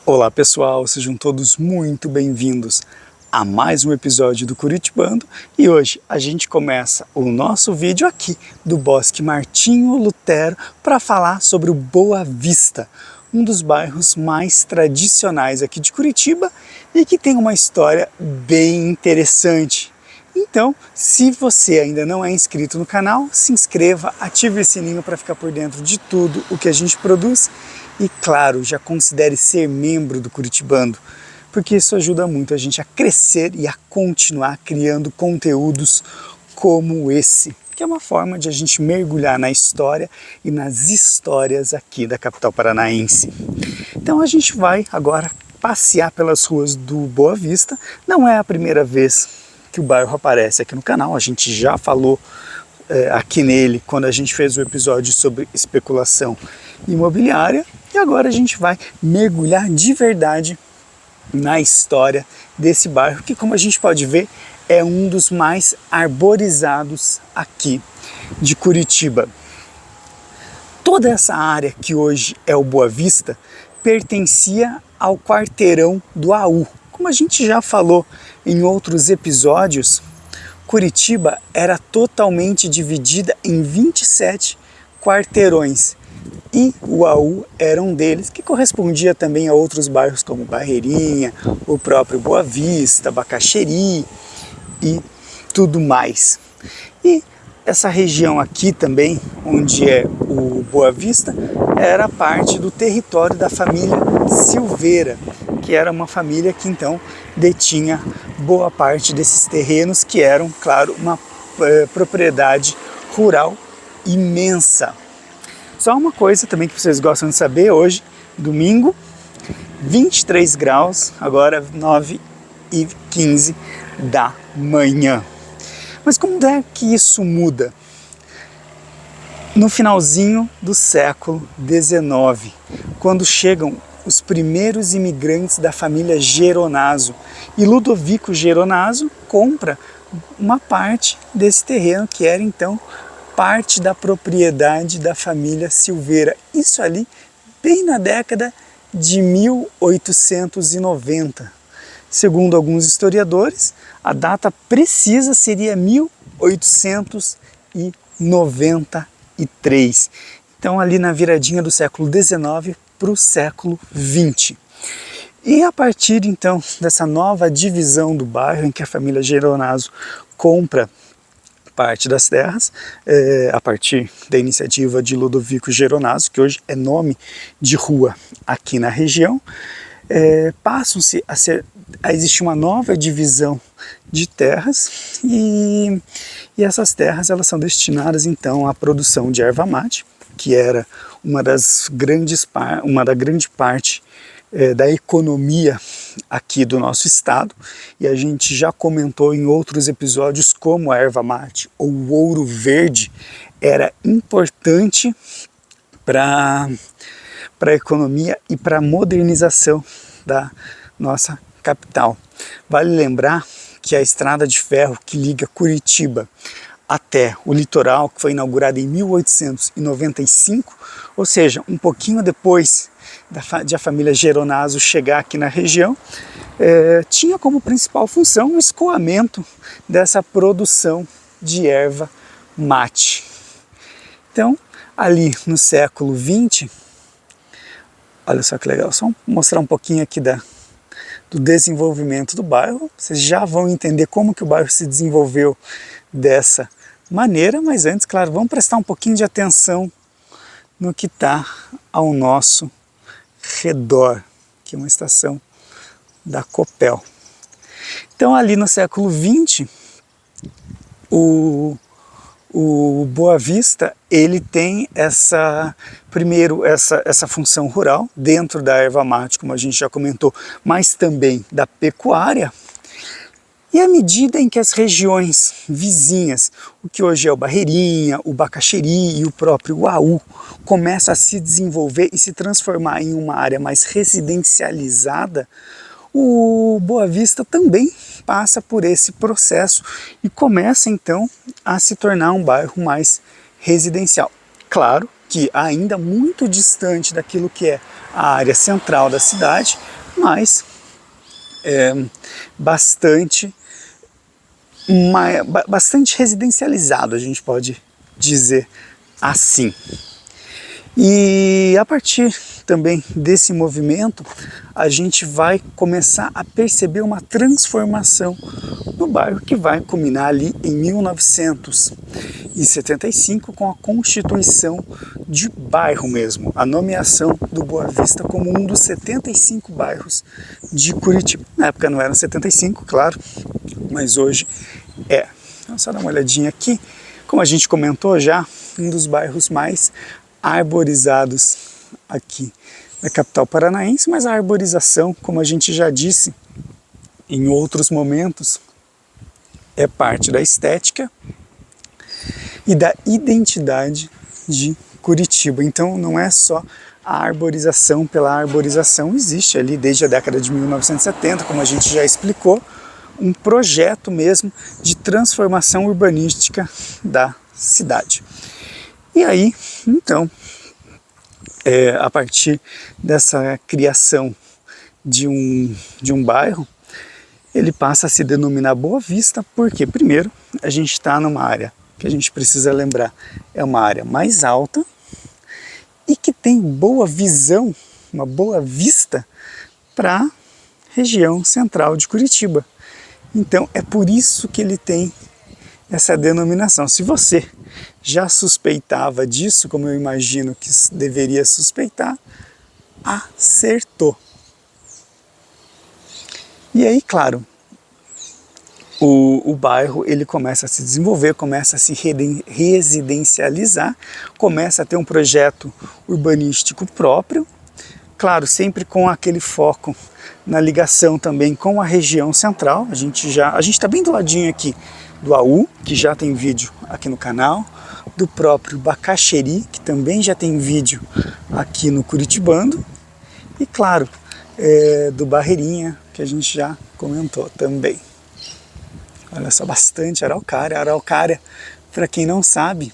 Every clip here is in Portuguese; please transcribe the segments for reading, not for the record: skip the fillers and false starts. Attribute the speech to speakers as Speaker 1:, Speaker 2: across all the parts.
Speaker 1: Olá pessoal, sejam todos muito bem-vindos a mais um episódio do Curitibando e hoje a gente começa o nosso vídeo aqui do Bosque Martinho Lutero para falar sobre o Boa Vista, um dos bairros mais tradicionais aqui de Curitiba e que tem uma história bem interessante. Então, se você ainda não é inscrito no canal, se inscreva, ative o sininho para ficar por dentro de tudo o que a gente produz e, claro, já considere ser membro do Curitibando, porque isso ajuda muito a gente a crescer e a continuar criando conteúdos como esse, que é uma forma de a gente mergulhar na história e nas histórias aqui da capital paranaense. Então a gente vai agora passear pelas ruas do Boa Vista. Não é a primeira vez que o bairro aparece aqui no canal, a gente já falou aqui nele quando a gente fez o episódio sobre especulação imobiliária e agora a gente vai mergulhar de verdade na história desse bairro que, como a gente pode ver, é um dos mais arborizados aqui de Curitiba. Toda essa área que hoje é o Boa Vista pertencia ao quarteirão do AU. Como a gente já falou em outros episódios, Curitiba era totalmente dividida em 27 quarteirões e o AU era um deles, que correspondia também a outros bairros como Barreirinha, o próprio Boa Vista, Bacaxeri e tudo mais. E essa região aqui também, onde é o Boa Vista, era parte do território da família Silveira, que era uma família que então detinha boa parte desses terrenos, que eram, claro, uma propriedade rural imensa. Só uma coisa também que vocês gostam de saber, hoje, domingo, 23 graus, agora 9h15 da manhã. Mas como é que isso muda? No finalzinho do século XIX, quando chegam os primeiros imigrantes da família Geronaso, e Ludovico Geronaso compra uma parte desse terreno que era então parte da propriedade da família Silveira. Isso ali bem na década de 1890. Segundo alguns historiadores, a data precisa seria 1893. Então ali na viradinha do século XIX para o século XX. E a partir então dessa nova divisão do bairro em que a família Geronaso compra parte das terras, a partir da iniciativa de Ludovico Geronaso, que hoje é nome de rua aqui na região, passam-se a existir uma nova divisão de terras e essas terras elas são destinadas então à produção de erva mate, que era uma da grande parte da economia aqui do nosso estado, e a gente já comentou em outros episódios como a erva mate ou o ouro verde era importante para a economia e para a modernização da nossa capital. Vale lembrar que a estrada de ferro que liga Curitiba até o litoral, que foi inaugurada em 1895, ou seja, um pouquinho depois de a família Geronaso chegar aqui na região, tinha como principal função o escoamento dessa produção de erva mate. Então, ali no século XX, olha só que legal, só mostrar um pouquinho aqui do desenvolvimento do bairro, vocês já vão entender como que o bairro se desenvolveu dessa maneira, mas antes, claro, vamos prestar um pouquinho de atenção no que está ao nosso redor, que é uma estação da Copel. Então ali no século XX, o Boa Vista ele tem essa função rural dentro da erva mate, como a gente já comentou, mas também da pecuária. E à medida em que as regiões vizinhas, o que hoje é o Barreirinha, o Bacaxeri e o próprio AU, começam a se desenvolver e se transformar em uma área mais residencializada, o Boa Vista também passa por esse processo e começa então a se tornar um bairro mais residencial. Claro que ainda muito distante daquilo que é a área central da cidade, mas bastante residencializado, a gente pode dizer assim. E a partir também desse movimento, a gente vai começar a perceber uma transformação no bairro que vai culminar ali em 1975 com a constituição de bairro mesmo, a nomeação do Boa Vista como um dos 75 bairros de Curitiba. Na época não eram 75, claro, mas hoje é. Então, só dar uma olhadinha aqui, como a gente comentou já, um dos bairros mais arborizados aqui na capital paranaense, mas a arborização, como a gente já disse em outros momentos, é parte da estética e da identidade de Curitiba. Então não é só a arborização pela arborização, existe ali desde a década de 1970, como a gente já explicou, um projeto mesmo de transformação urbanística da cidade. E aí, então, a partir dessa criação de um bairro, ele passa a se denominar Boa Vista, porque, primeiro, a gente está numa área que a gente precisa lembrar, é uma área mais alta e que tem boa visão, uma boa vista para a região central de Curitiba. Então, é por isso que ele tem essa denominação. Se você já suspeitava disso, como eu imagino que deveria suspeitar, acertou. E aí, claro, o bairro ele começa a se desenvolver, começa a se residencializar, começa a ter um projeto urbanístico próprio, claro, sempre com aquele foco na ligação também com a região central. A gente está bem do ladinho aqui do AU, que já tem vídeo aqui no canal, do próprio Bacaxeri, que também já tem vídeo aqui no Curitibando, e claro, do Barreirinha, que a gente já comentou também. Olha só, bastante araucária. A araucária, para quem não sabe,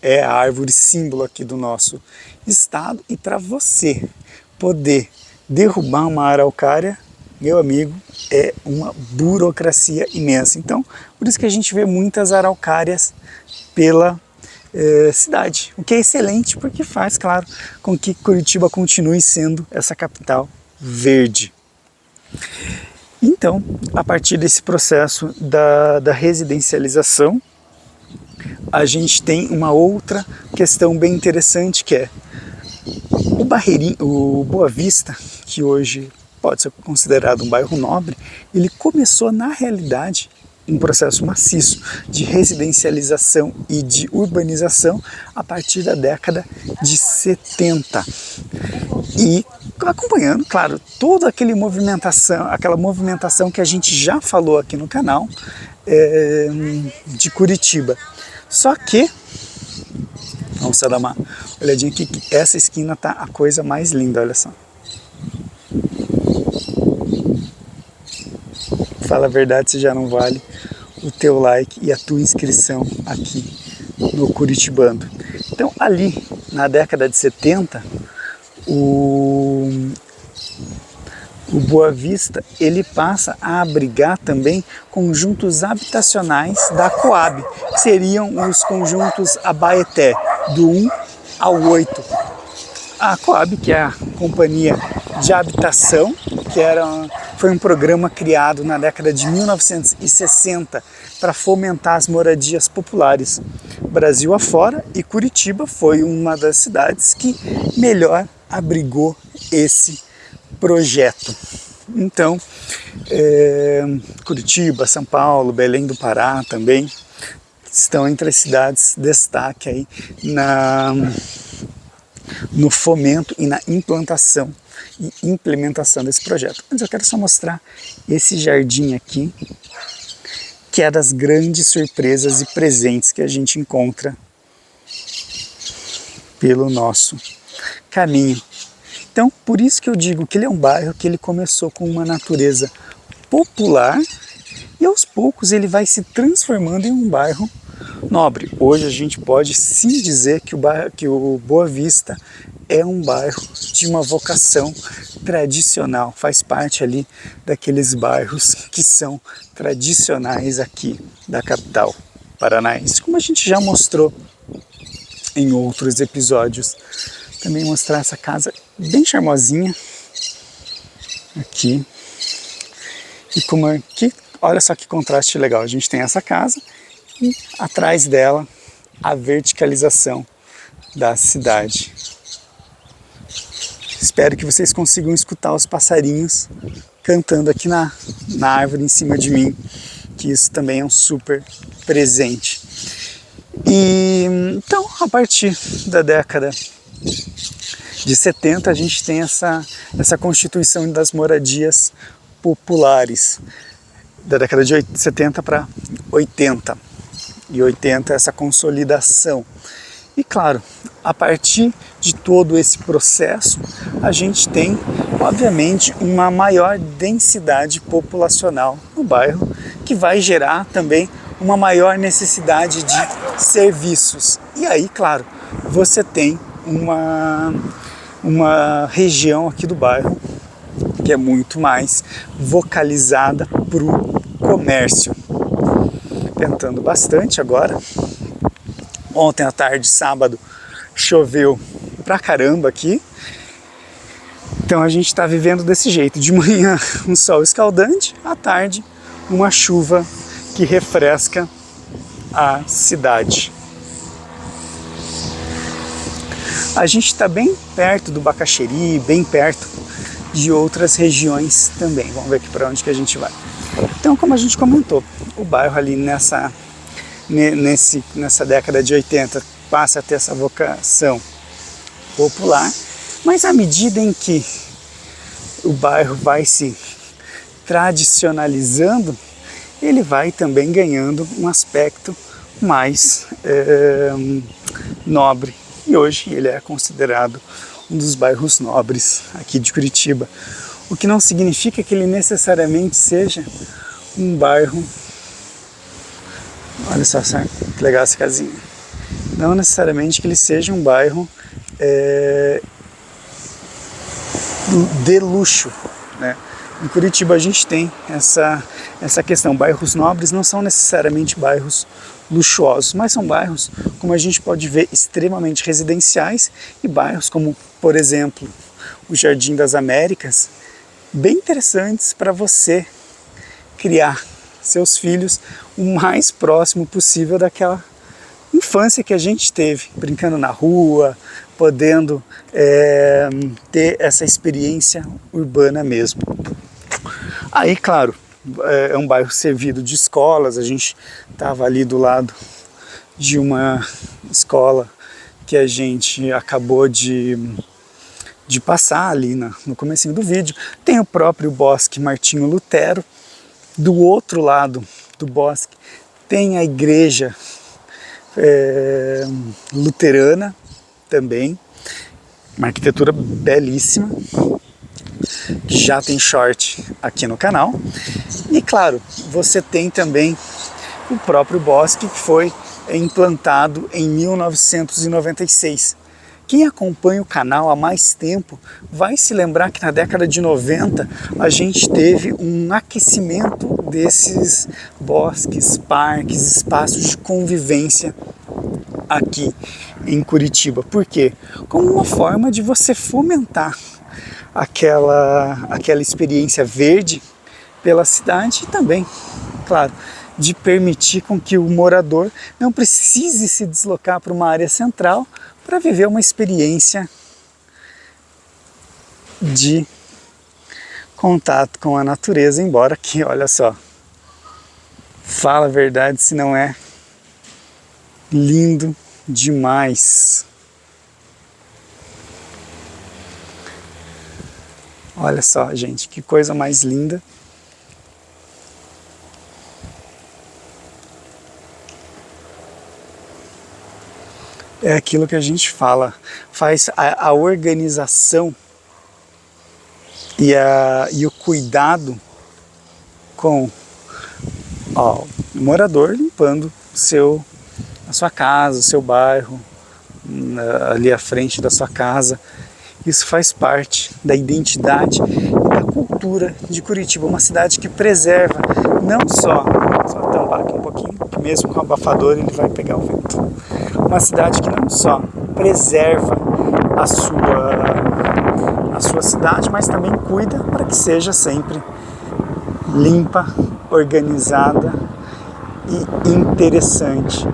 Speaker 1: é a árvore símbolo aqui do nosso estado, e para você poder derrubar uma araucária, meu amigo, é uma burocracia imensa. Então, por isso que a gente vê muitas araucárias pela cidade, o que é excelente, porque faz, claro, com que Curitiba continue sendo essa capital verde. Então, a partir desse processo da residencialização, a gente tem uma outra questão bem interessante, que é o Boa Vista, que hoje pode ser considerado um bairro nobre, ele começou, na realidade, um processo maciço de residencialização e de urbanização a partir da década de 70. E acompanhando, claro, toda aquela movimentação que a gente já falou aqui no canal de Curitiba. Só que, vamos só dar uma olhadinha aqui, que essa esquina tá a coisa mais linda, olha só. Fala a verdade, se já não vale o teu like e a tua inscrição aqui no Curitibando. Então, ali na década de 70, o Boa Vista ele passa a abrigar também conjuntos habitacionais da Coab, que seriam os conjuntos Abaeté, do 1 ao 8. A Coab, que é a companhia de habitação, que foi um programa criado na década de 1960 para fomentar as moradias populares Brasil afora, e Curitiba foi uma das cidades que melhor abrigou esse projeto. Então, Curitiba, São Paulo, Belém do Pará também estão entre as cidades destaque aí no fomento e na implantação e implementação desse projeto. Mas eu quero só mostrar esse jardim aqui, que é das grandes surpresas e presentes que a gente encontra pelo nosso caminho. Então, por isso que eu digo que ele é um bairro que ele começou com uma natureza popular e aos poucos ele vai se transformando em um bairro nobre. Hoje a gente pode sim dizer que o Boa Vista é um bairro de uma vocação tradicional, faz parte ali daqueles bairros que são tradicionais aqui da capital paranaense, como a gente já mostrou em outros episódios. Também mostrar essa casa bem charmosinha aqui. E como aqui, olha só que contraste legal, a gente tem essa casa e atrás dela a verticalização da cidade. Espero que vocês consigam escutar os passarinhos cantando aqui na árvore em cima de mim, que isso também é um super presente. E então, a partir da década de 70, a gente tem essa constituição das moradias populares, da década de 70 para 80, e 80 essa consolidação. E claro, a partir de todo esse processo, a gente tem, obviamente, uma maior densidade populacional no bairro, que vai gerar também uma maior necessidade de serviços. E aí, claro, você tem uma região aqui do bairro que é muito mais vocalizada para o comércio. Ventando bastante agora. Ontem à tarde, sábado, choveu pra caramba aqui. Então a gente está vivendo desse jeito. De manhã um sol escaldante, à tarde uma chuva que refresca a cidade. A gente está bem perto do Bacaxeri, bem perto de outras regiões também. Vamos ver aqui para onde que a gente vai. Então, como a gente comentou, o bairro ali nessa década de 80 passa a ter essa vocação popular, mas à medida em que o bairro vai se tradicionalizando, ele vai também ganhando um aspecto mais nobre. E hoje ele é considerado um dos bairros nobres aqui de Curitiba, o que não significa que ele necessariamente seja um bairro. Olha só que legal essa casinha. Não necessariamente que ele seja um bairro de luxo, né? Em Curitiba a gente tem essa questão. Bairros nobres não são necessariamente bairros luxuosos, mas são bairros, como a gente pode ver, extremamente residenciais, e bairros como, por exemplo, o Jardim das Américas, bem interessantes para você criar seus filhos o mais próximo possível daquela infância que a gente teve, brincando na rua, podendo ter essa experiência urbana mesmo. Aí, claro, é um bairro servido de escolas. A gente estava ali do lado de uma escola que a gente acabou de passar ali no comecinho do vídeo. Tem o próprio Bosque Martinho Lutero. Do outro lado do bosque tem a igreja luterana também, uma arquitetura belíssima, que já tem short aqui no canal. E claro, você tem também o próprio bosque, que foi implantado em 1996. Quem acompanha o canal há mais tempo vai se lembrar que na década de 90 a gente teve um aquecimento desses bosques, parques, espaços de convivência aqui em Curitiba. Por quê? Como uma forma de você fomentar aquela experiência verde pela cidade, e também, claro, de permitir com que o morador não precise se deslocar para uma área central para viver uma experiência de contato com a natureza, embora que, olha só, fala a verdade se não é lindo demais. Olha só, gente, que coisa mais linda. É aquilo que a gente fala, faz a organização e o cuidado com o morador limpando seu a sua casa, o seu bairro, ali à frente da sua casa. Isso faz parte da identidade e da cultura de Curitiba, uma cidade que preserva não só tampar aqui um pouquinho, que mesmo com o abafador ele vai pegar o vento, uma cidade que não só preserva a sua cidade, mas também cuida para que seja sempre limpa, organizada e interessante.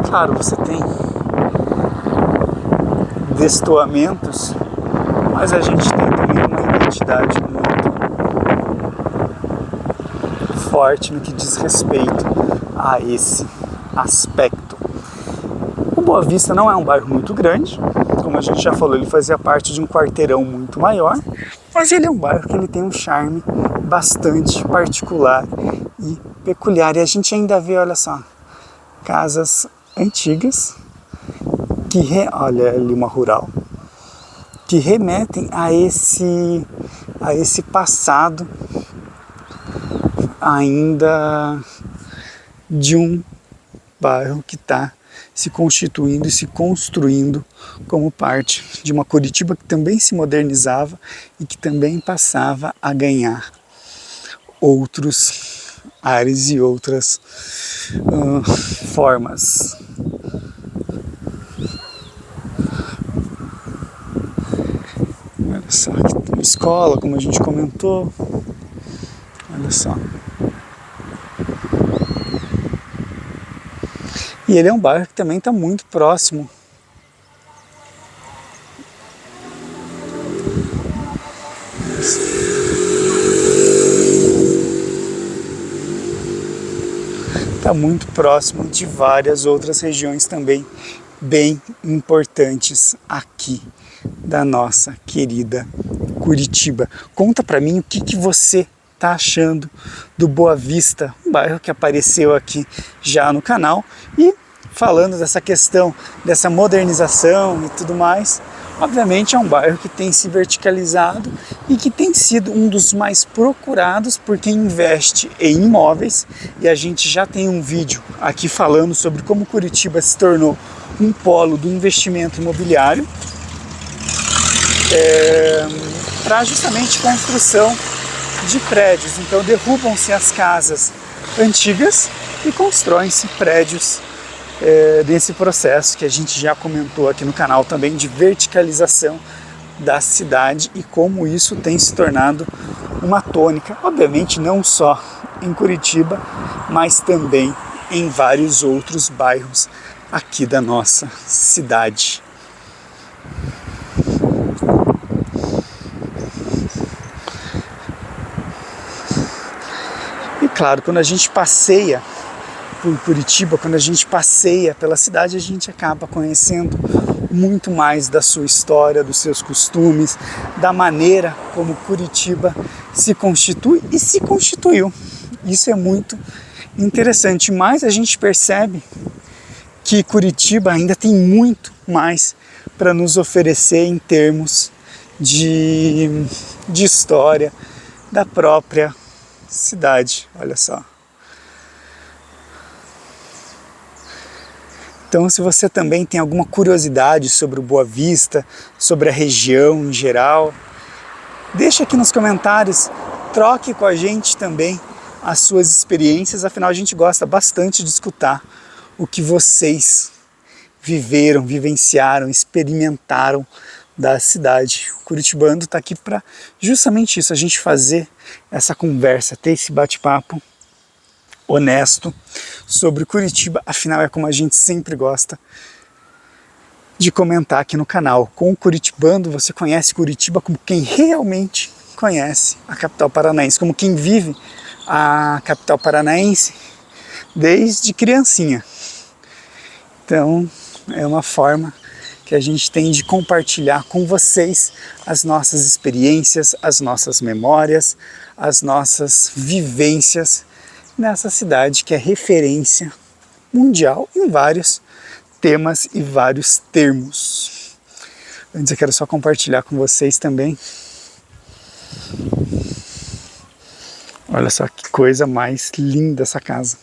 Speaker 1: Claro, você tem destoamentos, mas a gente tem também uma identidade muito forte no que diz respeito a esse aspecto. O Boa Vista não é um bairro muito grande, como a gente já falou, ele fazia parte de um quarteirão muito maior, mas ele é um bairro que ele tem um charme bastante particular e peculiar. E a gente ainda vê, olha só, casas antigas, olha ali uma rural, que remetem a esse passado ainda de um bairro que está se constituindo e se construindo como parte de uma Curitiba que também se modernizava e que também passava a ganhar outros ares e outras formas. Olha só, aqui tem uma escola, como a gente comentou. Olha só. E ele é um bairro que também está muito próximo de várias outras regiões também bem importantes aqui da nossa querida Curitiba. Conta pra mim o que você tá achando do Boa Vista, um bairro que apareceu aqui já no canal, e falando dessa questão dessa modernização e tudo mais. Obviamente é um bairro que tem se verticalizado e que tem sido um dos mais procurados por quem investe em imóveis, e a gente já tem um vídeo aqui falando sobre como Curitiba se tornou um polo do investimento imobiliário para justamente construção de prédios. Então derrubam-se as casas antigas e constroem-se prédios desse processo que a gente já comentou aqui no canal também, de verticalização da cidade, e como isso tem se tornado uma tônica, obviamente não só em Curitiba, mas também em vários outros bairros aqui da nossa cidade. E claro, quando a gente passeia por Curitiba, quando a gente passeia pela cidade, a gente acaba conhecendo muito mais da sua história, dos seus costumes, da maneira como Curitiba se constitui e se constituiu. Isso é muito interessante, mas a gente percebe que Curitiba ainda tem muito mais para nos oferecer em termos de história da própria cidade. Olha só. Então, se você também tem alguma curiosidade sobre o Boa Vista, sobre a região em geral, deixa aqui nos comentários, troque com a gente também as suas experiências, afinal a gente gosta bastante de escutar o que vocês viveram, vivenciaram, experimentaram da cidade. O Curitibando está aqui para justamente isso, a gente fazer essa conversa, ter esse bate-papo honesto sobre Curitiba, afinal é como a gente sempre gosta de comentar aqui no canal. Com o Curitibando você conhece Curitiba como quem realmente conhece a capital paranaense, como quem vive a capital paranaense desde criancinha. Então é uma forma que a gente tem de compartilhar com vocês as nossas experiências, as nossas memórias, as nossas vivências nessa cidade que é referência mundial em vários temas e vários termos. Antes eu quero só compartilhar com vocês também. Olha só que coisa mais linda essa casa.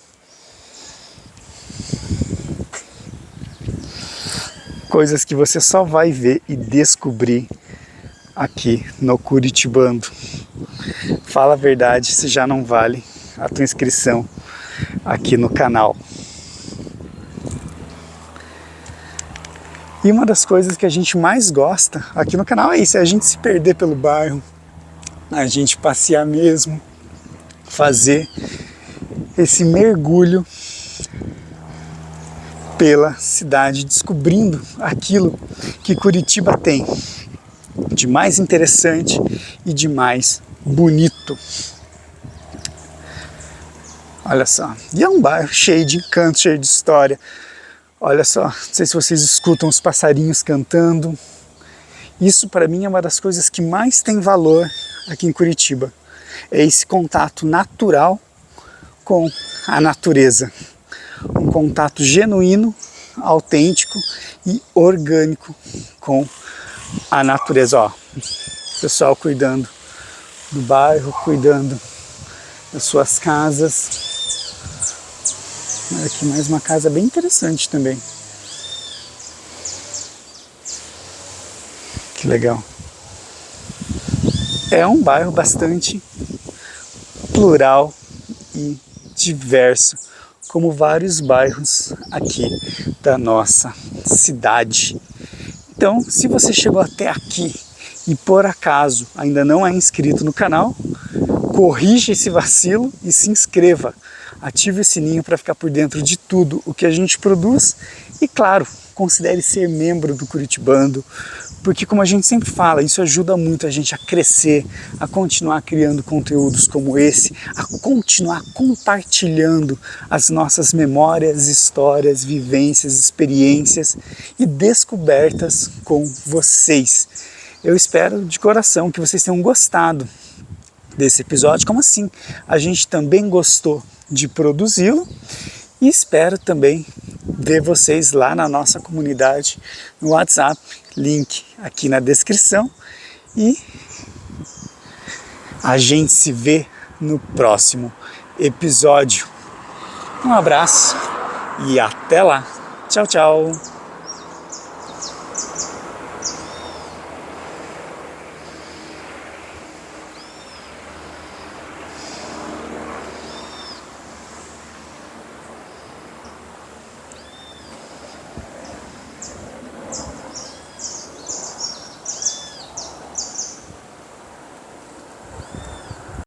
Speaker 1: coisas que você só vai ver e descobrir aqui no Curitibando. Fala a verdade se já não vale a tua inscrição aqui no canal. E uma das coisas que a gente mais gosta aqui no canal é isso, é a gente se perder pelo bairro, a gente passear mesmo, fazer esse mergulho pela cidade, descobrindo aquilo que Curitiba tem de mais interessante e de mais bonito. Olha só, e é um bairro cheio de encanto, cheio de história. Olha só, não sei se vocês escutam os passarinhos cantando. Isso para mim é uma das coisas que mais tem valor aqui em Curitiba. É esse contato natural com a natureza. Um contato genuíno, autêntico e orgânico com a natureza. Ó, o pessoal cuidando do bairro, cuidando das suas casas. Olha aqui mais uma casa bem interessante também. Que legal. É um bairro bastante plural e diverso, como vários bairros aqui da nossa cidade. Então, se você chegou até aqui e por acaso ainda não é inscrito no canal, corrija esse vacilo e se inscreva. Ative o sininho para ficar por dentro de tudo o que a gente produz e, claro, considere ser membro do Curitibando, porque, como a gente sempre fala, isso ajuda muito a gente a crescer, a continuar criando conteúdos como esse, a continuar compartilhando as nossas memórias, histórias, vivências, experiências e descobertas com vocês. Eu espero de coração que vocês tenham gostado desse episódio, como assim a gente também gostou de produzi-lo, e espero também ver vocês lá na nossa comunidade no WhatsApp, link aqui na descrição, e a gente se vê no próximo episódio. Um abraço e até lá. Tchau, tchau.